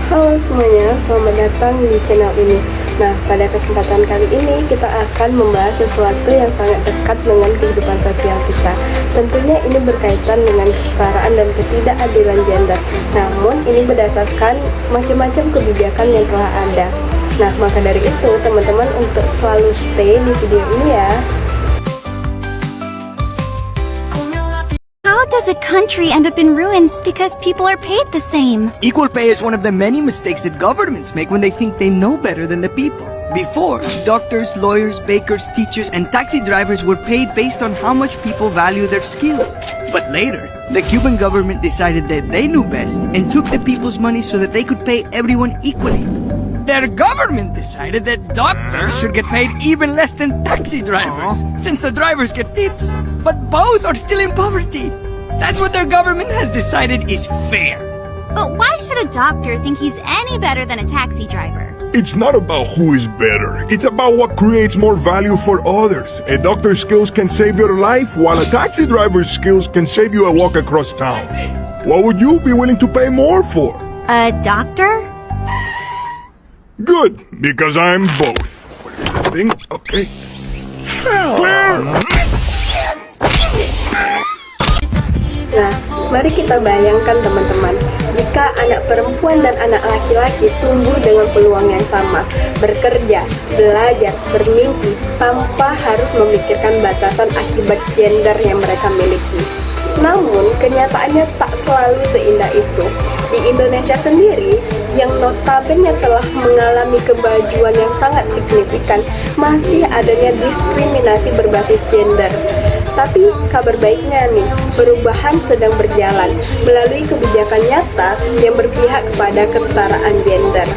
Halo semuanya, selamat datang di channel ini. Nah, pada kesempatan kali ini kita akan membahas sesuatu yang sangat dekat dengan kehidupan sosial kita. Tentunya ini berkaitan dengan kesetaraan dan ketidakadilan gender. Namun, ini berdasarkan macam-macam kebijakan yang telah ada. Nah, maka dari itu, teman-teman untuk selalu stay di video ini ya. How does a country end up in ruins because people are paid the same? Equal pay is one of the many mistakes that governments make when they think they know better than the people. Before, doctors, lawyers, bakers, teachers, and taxi drivers were paid based on how much people value their skills. But later, the Cuban government decided that they knew best and took the people's money so that they could pay everyone equally. Their government decided that doctors should get paid even less than taxi drivers, since the drivers get tips, but both are still in poverty. That's what their government has decided is fair. But why should a doctor think he's any better than a taxi driver? It's not about who is better. It's about what creates more value for others. A doctor's skills can save your life, while a taxi driver's skills can save you a walk across town. What would you be willing to pay more for? A doctor? Good, because I'm both. Thing, okay. Clear! Nah, mari kita bayangkan teman-teman, jika anak perempuan dan anak laki-laki tumbuh dengan peluang yang sama, bekerja, belajar, bermimpi, tanpa harus memikirkan batasan akibat gender yang mereka miliki. Namun, kenyataannya tak selalu seindah itu. Di Indonesia sendiri, yang notabene telah mengalami kemajuan yang sangat signifikan, masih adanya diskriminasi berbasis gender. Tapi kabar baiknya nih, perubahan sedang berjalan melalui kebijakan nyata yang berpihak kepada kesetaraan gender.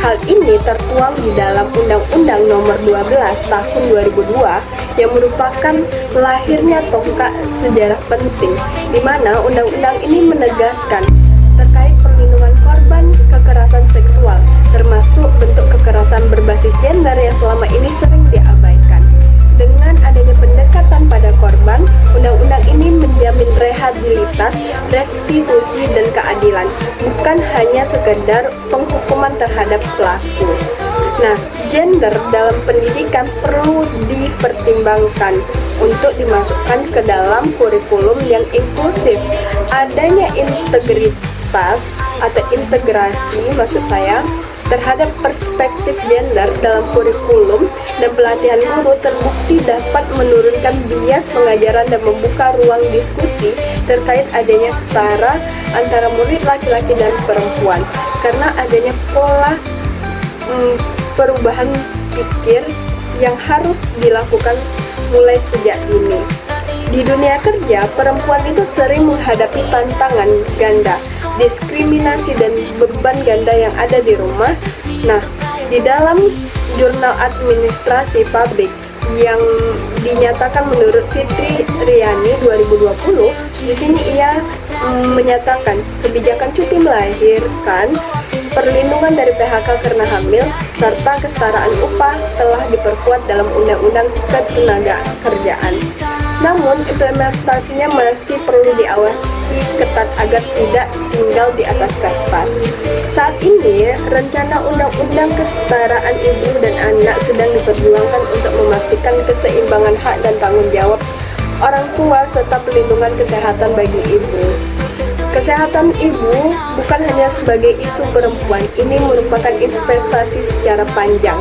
Hal ini tertuang di dalam Undang-Undang Nomor 12 Tahun 2002 yang merupakan lahirnya tonggak sejarah penting, di mana undang-undang ini menegaskan terkait perlindungan korban kekerasan seksual, termasuk bentuk kekerasan berbasis gender yang selama ini sering diabaikan. Dengan adanya pendekatan pada korban, undang-undang ini menjamin rehabilitas, restitusi, dan keadilan, bukan hanya sekedar penghukuman terhadap pelaku. Nah, gender dalam pendidikan perlu dipertimbangkan untuk dimasukkan ke dalam kurikulum yang inklusif. Adanya integritas atau integrasi maksud saya terhadap perspektif gender dalam kurikulum dan pelatihan guru terbukti dapat menurunkan bias pengajaran dan membuka ruang diskusi terkait adanya setara antara murid laki-laki dan perempuan, karena adanya pola perubahan pikir yang harus dilakukan mulai sejak dini. Di dunia kerja, perempuan itu sering menghadapi tantangan ganda, diskriminasi, dan beban ganda yang ada di rumah. Nah, di dalam jurnal administrasi pabrik yang dinyatakan menurut Fitri Riani 2020, di sini ia menyatakan kebijakan cuti melahirkan, perlindungan dari PHK karena hamil, serta kesetaraan upah telah diperkuat dalam Undang-Undang Ketenagakerjaan. Namun, implementasinya masih perlu diawasi ketat agar tidak tinggal di atas kertas. Saat ini, rencana Undang-Undang Kesetaraan Ibu dan Anak sedang diperjuangkan untuk memastikan keseimbangan hak dan tanggung jawab orang tua serta perlindungan kesehatan bagi ibu. Kesehatan ibu bukan hanya sebagai isu perempuan, ini merupakan investasi secara panjang.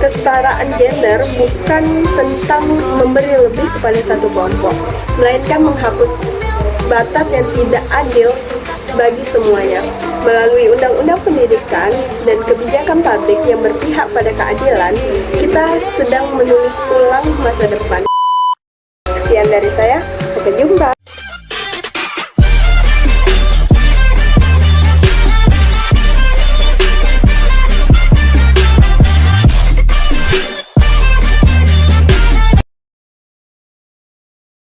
Kesetaraan gender bukan tentang memberi lebih kepada satu kelompok, melainkan menghapus batas yang tidak adil bagi semuanya. Melalui undang-undang pendidikan dan kebijakan publik yang berpihak pada keadilan, kita sedang menulis ulang masa depan.